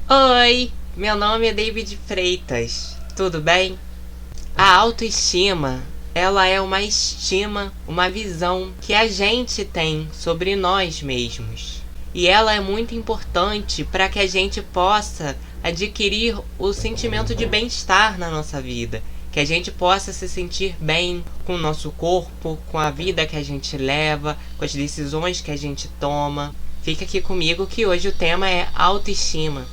Oi, meu nome é David Freitas, tudo bem? A autoestima, ela é uma estima, uma visão que a gente tem sobre nós mesmos. E ela é muito importante para que a gente possa adquirir o sentimento de bem-estar na nossa vida. Que a gente possa se sentir bem com o nosso corpo, com a vida que a gente leva, com as decisões que a gente toma. Fica aqui comigo que hoje o tema é autoestima.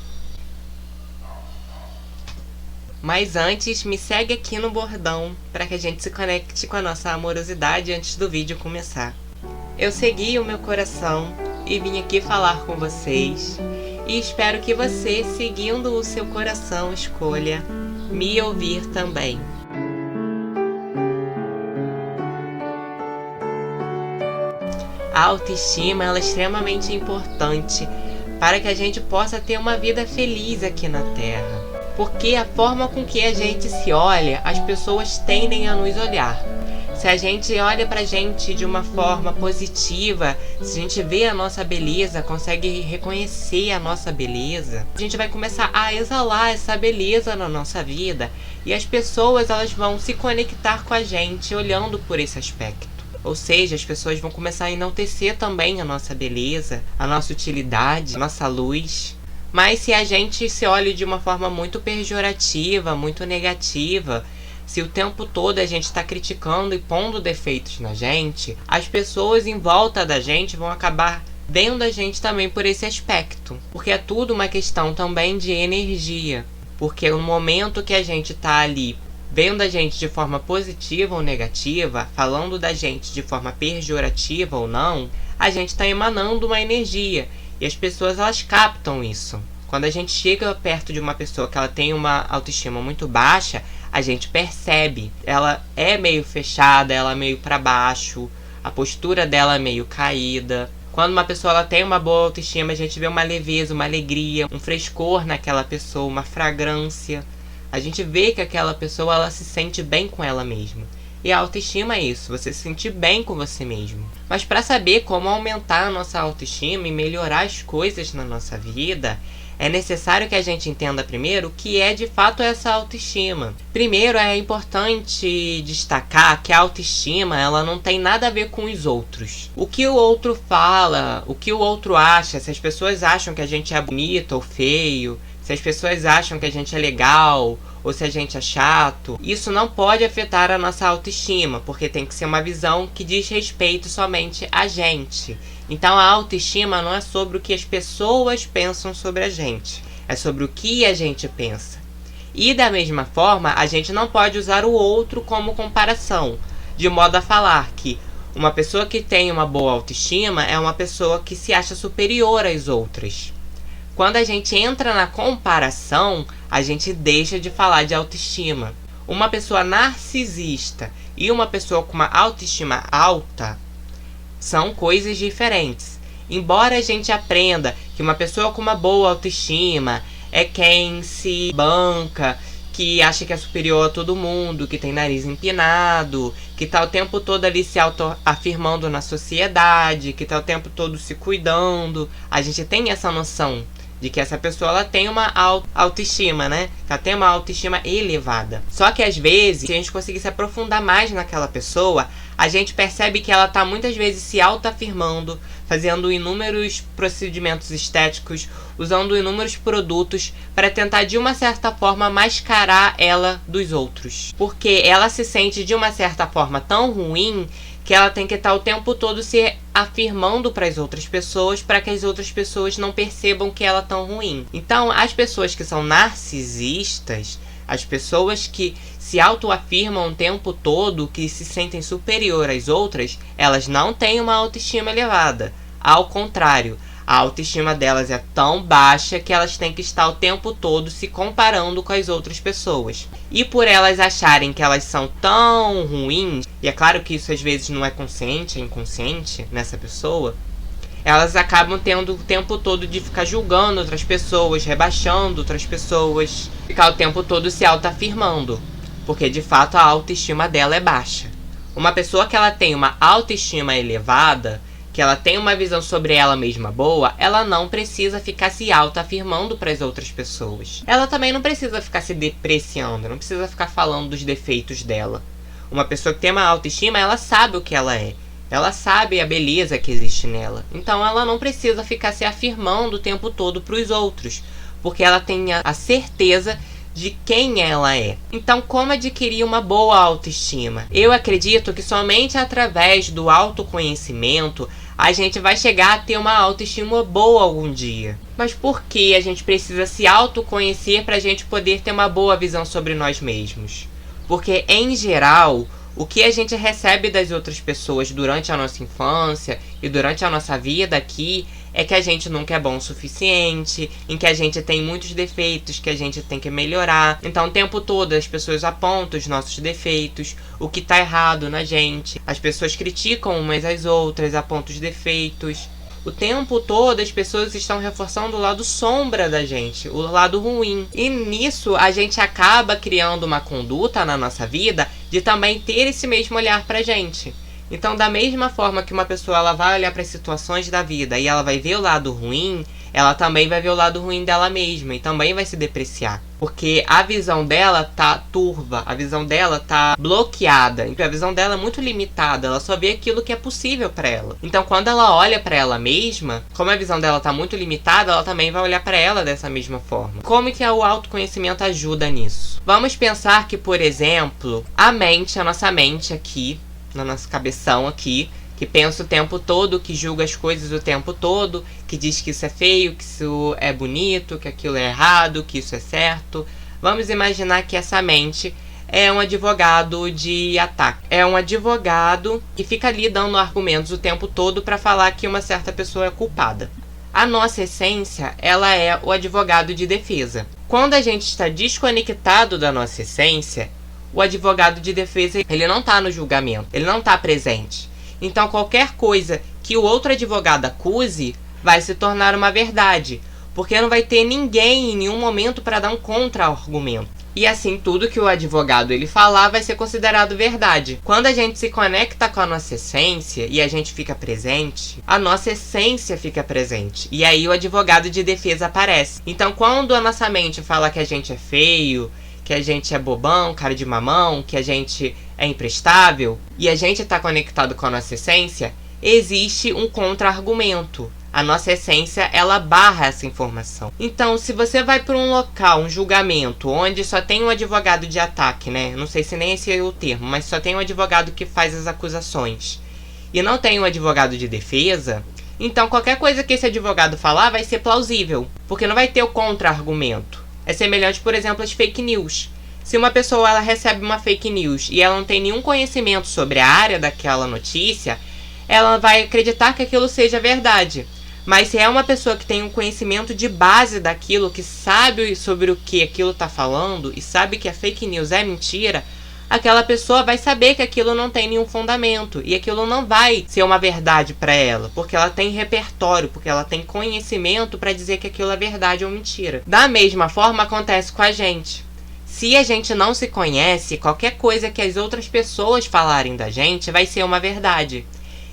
Mas antes, me segue aqui no bordão para que a gente se conecte com a nossa amorosidade antes do vídeo começar. Eu segui o meu coração e vim aqui falar com vocês. E espero que você, seguindo o seu coração, escolha me ouvir também. A autoestima ela é extremamente importante para que a gente possa ter uma vida feliz aqui na Terra. Porque a forma com que a gente se olha, as pessoas tendem a nos olhar. Se a gente olha pra gente de uma forma positiva, se a gente vê a nossa beleza, consegue reconhecer a nossa beleza, a gente vai começar a exalar essa beleza na nossa vida e as pessoas elas vão se conectar com a gente olhando por esse aspecto. Ou seja, as pessoas vão começar a enaltecer também a nossa beleza, a nossa utilidade, a nossa luz. Mas se a gente se olha de uma forma muito pejorativa, muito negativa, se o tempo todo a gente está criticando e pondo defeitos na gente, as pessoas em volta da gente vão acabar vendo a gente também por esse aspecto. Porque é tudo uma questão também de energia. Porque no momento que a gente está ali vendo a gente de forma positiva ou negativa, falando da gente de forma pejorativa ou não, a gente está emanando uma energia. E as pessoas elas captam isso. Quando a gente chega perto de uma pessoa que ela tem uma autoestima muito baixa, a gente percebe. Ela é meio fechada, ela é meio para baixo, a postura dela é meio caída. Quando uma pessoa ela tem uma boa autoestima, a gente vê uma leveza, uma alegria, um frescor naquela pessoa, uma fragrância. A gente vê que aquela pessoa ela se sente bem com ela mesma. E a autoestima é isso, você se sentir bem com você mesmo. Mas para saber como aumentar a nossa autoestima e melhorar as coisas na nossa vida, é necessário que a gente entenda primeiro o que é de fato essa autoestima. Primeiro é importante destacar que a autoestima ela não tem nada a ver com os outros. O que o outro fala, o que o outro acha, se as pessoas acham que a gente é bonito ou feio, se as pessoas acham que a gente é legal ou se a gente é chato, isso não pode afetar a nossa autoestima, porque tem que ser uma visão que diz respeito somente a gente. Então a autoestima não é sobre o que as pessoas pensam sobre a gente, é sobre o que a gente pensa. E da mesma forma, a gente não pode usar o outro como comparação, de modo a falar que uma pessoa que tem uma boa autoestima é uma pessoa que se acha superior às outras. Quando a gente entra na comparação, a gente deixa de falar de autoestima. Uma pessoa narcisista e uma pessoa com uma autoestima alta são coisas diferentes. Embora a gente aprenda que uma pessoa com uma boa autoestima é quem se banca, que acha que é superior a todo mundo, que tem nariz empinado, que tá o tempo todo ali se autoafirmando na sociedade, que tá o tempo todo se cuidando. A gente tem essa noção de que essa pessoa ela tem uma autoestima, né? Ela tem uma autoestima elevada. Só que às vezes, se a gente conseguir se aprofundar mais naquela pessoa, a gente percebe que ela tá muitas vezes se autoafirmando, fazendo inúmeros procedimentos estéticos, usando inúmeros produtos para tentar de uma certa forma mascarar ela dos outros. Porque ela se sente de uma certa forma tão ruim que ela tem que estar o tempo todo se afirmando para as outras pessoas, para que as outras pessoas não percebam que ela é tão ruim. Então, as pessoas que são narcisistas, as pessoas que se autoafirmam o tempo todo, que se sentem superior às outras, elas não têm uma autoestima elevada. Ao contrário, a autoestima delas é tão baixa que elas têm que estar o tempo todo se comparando com as outras pessoas. E por elas acharem que elas são tão ruins, e é claro que isso às vezes não é consciente, é inconsciente nessa pessoa, elas acabam tendo o tempo todo de ficar julgando outras pessoas, rebaixando outras pessoas, ficar o tempo todo se autoafirmando, porque de fato a autoestima dela é baixa. Uma pessoa que ela tem uma autoestima elevada, que ela tem uma visão sobre ela mesma boa, ela não precisa ficar se autoafirmando para as outras pessoas. Ela também não precisa ficar se depreciando, não precisa ficar falando dos defeitos dela. Uma pessoa que tem uma autoestima, ela sabe o que ela é. Ela sabe a beleza que existe nela. Então ela não precisa ficar se afirmando o tempo todo para os outros, porque ela tem a certeza de quem ela é. Então, como adquirir uma boa autoestima? Eu acredito que somente através do autoconhecimento a gente vai chegar a ter uma autoestima boa algum dia. Mas por que a gente precisa se autoconhecer para a gente poder ter uma boa visão sobre nós mesmos? Porque, em geral, o que a gente recebe das outras pessoas durante a nossa infância e durante a nossa vida aqui é que a gente nunca é bom o suficiente, em que a gente tem muitos defeitos que a gente tem que melhorar. Então o tempo todo as pessoas apontam os nossos defeitos, o que tá errado na gente. As pessoas criticam umas às outras, apontam os defeitos. O tempo todo as pessoas estão reforçando o lado sombra da gente, o lado ruim. E nisso a gente acaba criando uma conduta na nossa vida de também ter esse mesmo olhar pra gente. Então, da mesma forma que uma pessoa ela vai olhar para as situações da vida e ela vai ver o lado ruim, ela também vai ver o lado ruim dela mesma e também vai se depreciar. Porque a visão dela tá turva, a visão dela tá bloqueada, a visão dela é muito limitada, ela só vê aquilo que é possível para ela. Então, quando ela olha para ela mesma, como a visão dela tá muito limitada, ela também vai olhar para ela dessa mesma forma. Como que o autoconhecimento ajuda nisso? Vamos pensar que, por exemplo, a nossa mente aqui, na nossa cabeção aqui, que pensa o tempo todo, que julga as coisas o tempo todo, que diz que isso é feio, que isso é bonito, que aquilo é errado, que isso é certo. Vamos imaginar que essa mente é um advogado de ataque. É um advogado que fica ali dando argumentos o tempo todo para falar que uma certa pessoa é culpada. A nossa essência, ela é o advogado de defesa. Quando a gente está desconectado da nossa essência, o advogado de defesa, ele não está no julgamento, ele não está presente. Então, qualquer coisa que o outro advogado acuse vai se tornar uma verdade, porque não vai ter ninguém em nenhum momento para dar um contra-argumento. E assim, tudo que o advogado ele falar vai ser considerado verdade. Quando a gente se conecta com a nossa essência e a gente fica presente, a nossa essência fica presente. E aí o advogado de defesa aparece. Então, quando a nossa mente fala que a gente é feio, que a gente é bobão, cara de mamão, que a gente é imprestável, e a gente está conectado com a nossa essência, existe um contra-argumento. A nossa essência, ela barra essa informação. Então, se você vai para um local, um julgamento, onde só tem um advogado de ataque, né? Não sei se nem esse é o termo, mas só tem um advogado que faz as acusações, e não tem um advogado de defesa, então qualquer coisa que esse advogado falar vai ser plausível, porque não vai ter o contra-argumento. É semelhante, por exemplo, às fake news. Se uma pessoa ela recebe uma fake news e ela não tem nenhum conhecimento sobre a área daquela notícia, ela vai acreditar que aquilo seja verdade. Mas se é uma pessoa que tem um conhecimento de base daquilo, que sabe sobre o que aquilo está falando e sabe que a fake news é mentira, aquela pessoa vai saber que aquilo não tem nenhum fundamento e aquilo não vai ser uma verdade para ela, porque ela tem repertório, porque ela tem conhecimento para dizer que aquilo é verdade ou mentira. Da mesma forma acontece com a gente. Se a gente não se conhece, qualquer coisa que as outras pessoas falarem da gente vai ser uma verdade.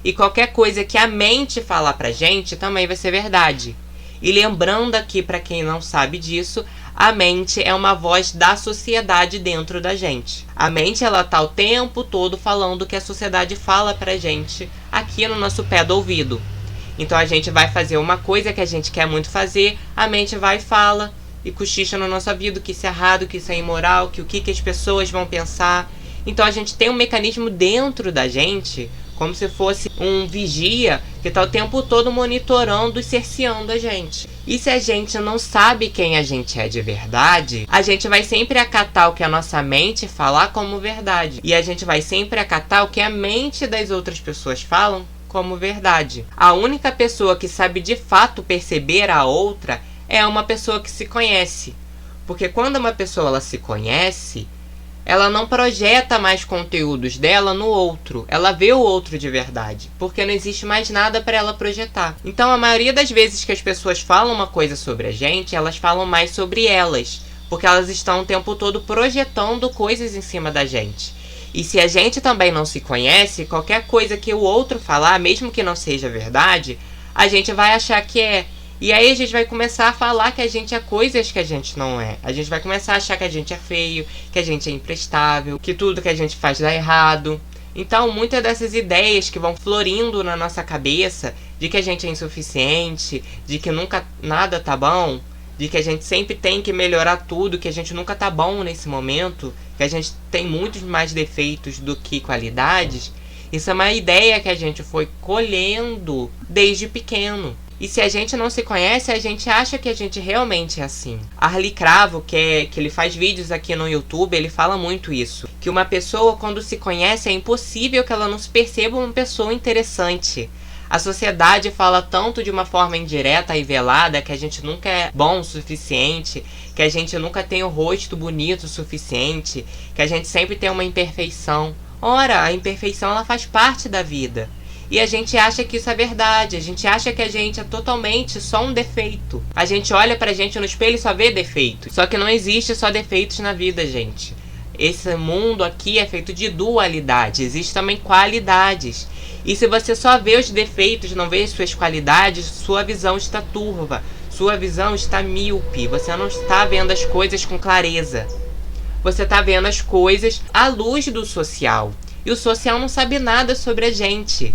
E qualquer coisa que a mente falar pra gente também vai ser verdade. E lembrando aqui, para quem não sabe disso, a mente é uma voz da sociedade dentro da gente. A mente, ela tá o tempo todo falando o que a sociedade fala pra gente aqui no nosso pé do ouvido. Então a gente vai fazer uma coisa que a gente quer muito fazer, a mente vai e fala e cochicha no nosso ouvido que isso é errado, que isso é imoral, que o que as pessoas vão pensar. Então a gente tem um mecanismo dentro da gente, como se fosse um vigia que está o tempo todo monitorando e cerceando a gente. E se a gente não sabe quem a gente é de verdade, a gente vai sempre acatar o que a nossa mente falar como verdade. E a gente vai sempre acatar o que a mente das outras pessoas falam como verdade. A única pessoa que sabe de fato perceber a outra é uma pessoa que se conhece. Porque quando uma pessoa ela se conhece, ela não projeta mais conteúdos dela no outro. Ela vê o outro de verdade, porque não existe mais nada para ela projetar. Então, a maioria das vezes que as pessoas falam uma coisa sobre a gente, elas falam mais sobre elas, porque elas estão o tempo todo projetando coisas em cima da gente. E se a gente também não se conhece, qualquer coisa que o outro falar, mesmo que não seja verdade, a gente vai achar que é. E aí a gente vai começar a falar que a gente é coisas que a gente não é. A gente vai começar a achar que a gente é feio, que a gente é imprestável, que tudo que a gente faz dá errado. Então, muitas dessas ideias que vão florindo na nossa cabeça, de que a gente é insuficiente, de que nunca nada tá bom, de que a gente sempre tem que melhorar tudo, que a gente nunca tá bom nesse momento, que a gente tem muitos mais defeitos do que qualidades, isso é uma ideia que a gente foi colhendo desde pequeno. E se a gente não se conhece, a gente acha que a gente realmente é assim. Arli Cravo, que ele faz vídeos aqui no YouTube, ele fala muito isso. Que uma pessoa, quando se conhece, é impossível que ela não se perceba uma pessoa interessante. A sociedade fala tanto de uma forma indireta e velada que a gente nunca é bom o suficiente, que a gente nunca tem o rosto bonito o suficiente, que a gente sempre tem uma imperfeição. Ora, a imperfeição ela faz parte da vida. E a gente acha que isso é verdade, a gente acha que a gente é totalmente só um defeito. A gente olha pra gente no espelho e só vê defeitos. Só que não existe só defeitos na vida, gente. Esse mundo aqui é feito de dualidade, existem também qualidades. E se você só vê os defeitos, não vê as suas qualidades, sua visão está turva, sua visão está míope, você não está vendo as coisas com clareza. Você está vendo as coisas à luz do social. E o social não sabe nada sobre a gente.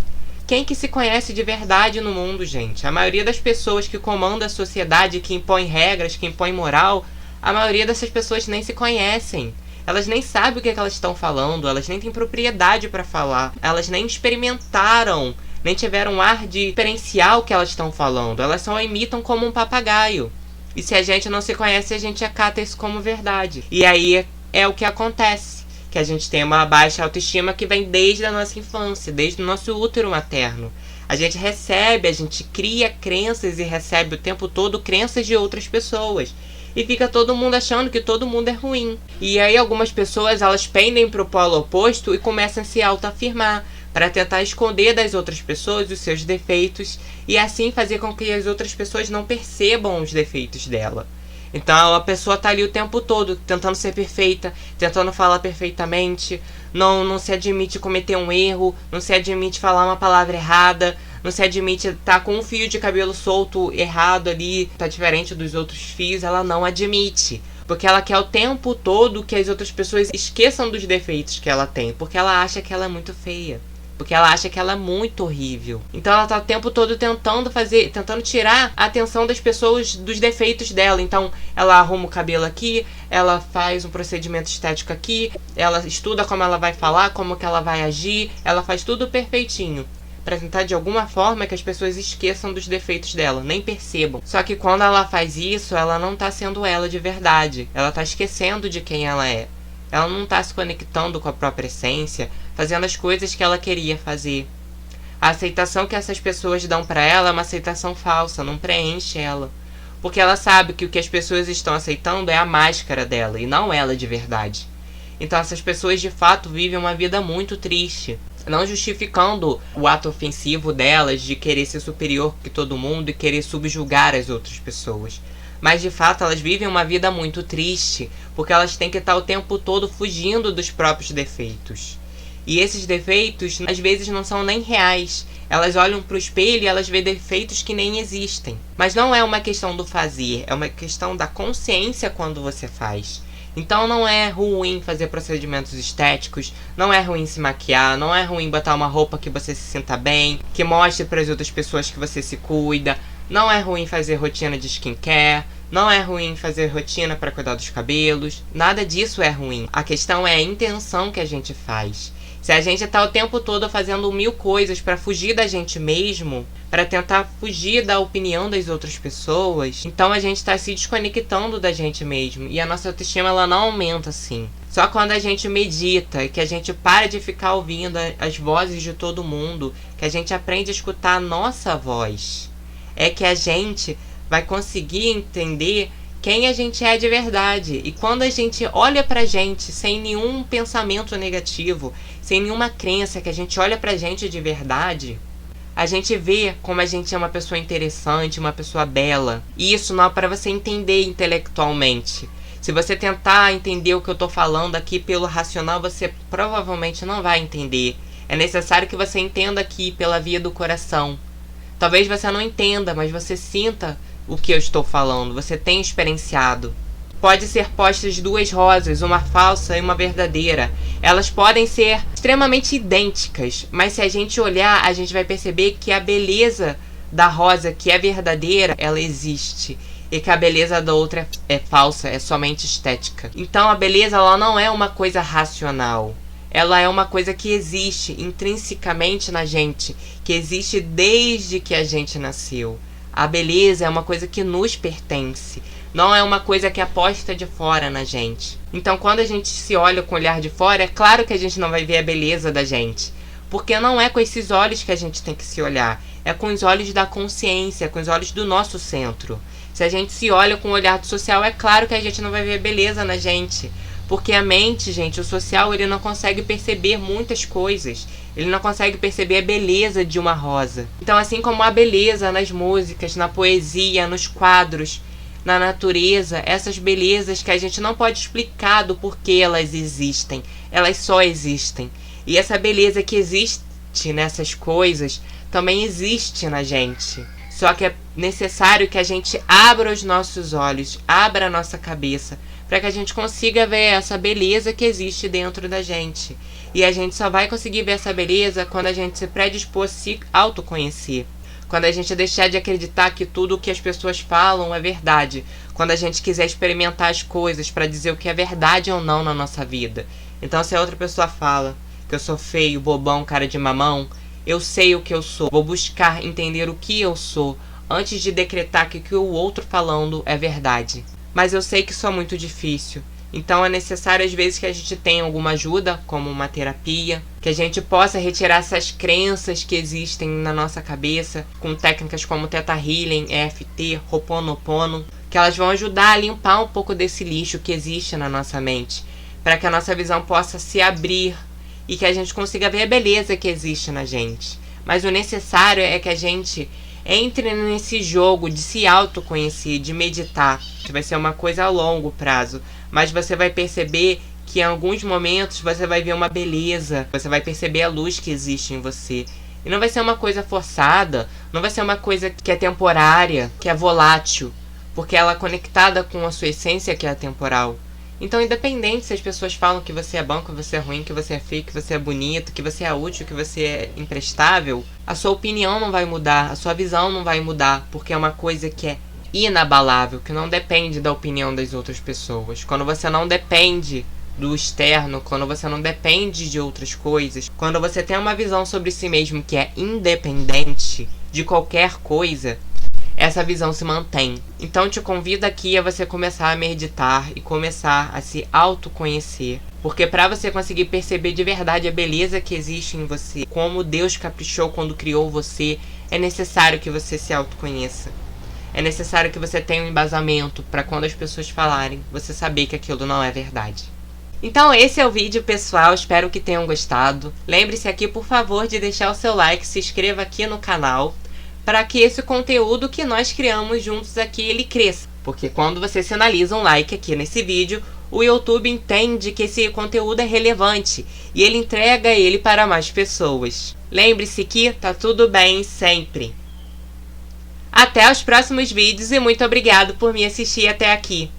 Quem que se conhece de verdade no mundo, gente? A maioria das pessoas que comandam a sociedade, que impõem regras, que impõem moral, a maioria dessas pessoas nem se conhecem. Elas nem sabem o que elas estão falando, elas nem têm propriedade para falar, elas nem experimentaram, nem tiveram um ar de diferenciar o que elas estão falando, elas só imitam como um papagaio. E se a gente não se conhece, a gente acata isso como verdade. E aí é o que acontece. Que a gente tem uma baixa autoestima que vem desde a nossa infância, desde o nosso útero materno. A gente recebe, a gente cria crenças e recebe o tempo todo crenças de outras pessoas. E fica todo mundo achando que todo mundo é ruim. E aí algumas pessoas elas pendem para o polo oposto e começam a se autoafirmar para tentar esconder das outras pessoas os seus defeitos e assim fazer com que as outras pessoas não percebam os defeitos dela. Então a pessoa tá ali o tempo todo tentando ser perfeita, tentando falar perfeitamente, não se admite cometer um erro, não se admite falar uma palavra errada, não se admite estar com um fio de cabelo solto errado ali, tá diferente dos outros fios, ela não admite. Porque ela quer o tempo todo que as outras pessoas esqueçam dos defeitos que ela tem, porque ela acha que ela é muito feia. Porque ela acha que ela é muito horrível. Então ela tá o tempo todo tentando tirar a atenção das pessoas dos defeitos dela. Então ela arruma o cabelo aqui, ela faz um procedimento estético aqui, ela estuda como ela vai falar, como que ela vai agir, ela faz tudo perfeitinho. Pra tentar de alguma forma que as pessoas esqueçam dos defeitos dela, nem percebam. Só que quando ela faz isso, ela não tá sendo ela de verdade. Ela tá esquecendo de quem ela é. Ela não está se conectando com a própria essência, fazendo as coisas que ela queria fazer. A aceitação que essas pessoas dão para ela é uma aceitação falsa, não preenche ela. Porque ela sabe que o que as pessoas estão aceitando é a máscara dela e não ela de verdade. Então essas pessoas de fato vivem uma vida muito triste. Não justificando o ato ofensivo delas de querer ser superior que todo mundo e querer subjugar as outras pessoas. Mas de fato elas vivem uma vida muito triste, porque elas têm que estar o tempo todo fugindo dos próprios defeitos. E esses defeitos às vezes não são nem reais. Elas olham para o espelho e elas veem defeitos que nem existem. Mas não é uma questão do fazer, é uma questão da consciência quando você faz. Então não é ruim fazer procedimentos estéticos, não é ruim se maquiar, não é ruim botar uma roupa que você se sinta bem, que mostre para as outras pessoas que você se cuida. Não é ruim fazer rotina de skincare, não é ruim fazer rotina para cuidar dos cabelos, nada disso é ruim. A questão é a intenção que a gente faz. Se a gente tá o tempo todo fazendo 1000 coisas para fugir da gente mesmo, para tentar fugir da opinião das outras pessoas, então a gente tá se desconectando da gente mesmo. E a nossa autoestima ela não aumenta assim. Só quando a gente medita e que a gente para de ficar ouvindo as vozes de todo mundo, que a gente aprende a escutar a nossa voz, é que a gente vai conseguir entender quem a gente é de verdade. E quando a gente olha pra gente sem nenhum pensamento negativo, sem nenhuma crença, que a gente olha pra gente de verdade, a gente vê como a gente é uma pessoa interessante, uma pessoa bela. E isso não é pra você entender intelectualmente. Se você tentar entender o que eu tô falando aqui pelo racional, você provavelmente não vai entender. É necessário que você entenda aqui pela via do coração. Talvez você não entenda, mas você sinta o que eu estou falando, você tem experienciado. Pode ser postas duas rosas, uma falsa e uma verdadeira. Elas podem ser extremamente idênticas, mas se a gente olhar, a gente vai perceber que a beleza da rosa, que é verdadeira, ela existe. E que a beleza da outra é falsa, é somente estética. Então a beleza, ela não é uma coisa racional. Ela é uma coisa que existe intrinsecamente na gente, que existe desde que a gente nasceu. A beleza é uma coisa que nos pertence, não é uma coisa que é posta de fora na gente. Então quando a gente se olha com o olhar de fora, é claro que a gente não vai ver a beleza da gente. Porque não é com esses olhos que a gente tem que se olhar, é com os olhos da consciência, com os olhos do nosso centro. Se a gente se olha com o olhar do social, é claro que a gente não vai ver beleza na gente. Porque a mente, gente, o social, ele não consegue perceber muitas coisas. Ele não consegue perceber a beleza de uma rosa. Então, assim como a beleza nas músicas, na poesia, nos quadros, na natureza, essas belezas que a gente não pode explicar do porquê elas existem. Elas só existem. E essa beleza que existe nessas coisas também existe na gente. Só que é necessário que a gente abra os nossos olhos, abra a nossa cabeça, para que a gente consiga ver essa beleza que existe dentro da gente. E a gente só vai conseguir ver essa beleza quando a gente se predispor a se autoconhecer. Quando a gente deixar de acreditar que tudo o que as pessoas falam é verdade. Quando a gente quiser experimentar as coisas para dizer o que é verdade ou não na nossa vida. Então se a outra pessoa fala que eu sou feio, bobão, cara de mamão, eu sei o que eu sou. Vou buscar entender o que eu sou antes de decretar que o que o outro falando é verdade. Mas eu sei que isso é muito difícil. Então é necessário às vezes que a gente tenha alguma ajuda, como uma terapia, que a gente possa retirar essas crenças que existem na nossa cabeça, com técnicas como Theta Healing, EFT, Ho'oponopono, que elas vão ajudar a limpar um pouco desse lixo que existe na nossa mente, para que a nossa visão possa se abrir e que a gente consiga ver a beleza que existe na gente. Mas o necessário é que a gente entre nesse jogo de se autoconhecer, de meditar. Vai ser uma coisa a longo prazo, mas você vai perceber que em alguns momentos você vai ver uma beleza, você vai perceber a luz que existe em você. E não vai ser uma coisa forçada, não vai ser uma coisa que é temporária, que é volátil, porque ela é conectada com a sua essência que é atemporal. Então, independente se as pessoas falam que você é bom, que você é ruim, que você é feio, que você é bonito, que você é útil, que você é imprestável, a sua opinião não vai mudar, a sua visão não vai mudar, porque é uma coisa que é inabalável, que não depende da opinião das outras pessoas. Quando você não depende do externo, quando você não depende de outras coisas, quando você tem uma visão sobre si mesmo que é independente de qualquer coisa, essa visão se mantém. Então te convido aqui a você começar a meditar e começar a se autoconhecer. Porque para você conseguir perceber de verdade a beleza que existe em você, como Deus caprichou quando criou você, é necessário que você se autoconheça. É necessário que você tenha um embasamento para quando as pessoas falarem, você saber que aquilo não é verdade. Então esse é o vídeo, pessoal, espero que tenham gostado. Lembre-se aqui, por favor, de deixar o seu like, se inscreva aqui no canal, para que esse conteúdo que nós criamos juntos aqui, ele cresça. Porque quando você sinaliza um like aqui nesse vídeo, o YouTube entende que esse conteúdo é relevante e ele entrega ele para mais pessoas. Lembre-se que tá tudo bem sempre. Até os próximos vídeos e muito obrigado por me assistir até aqui.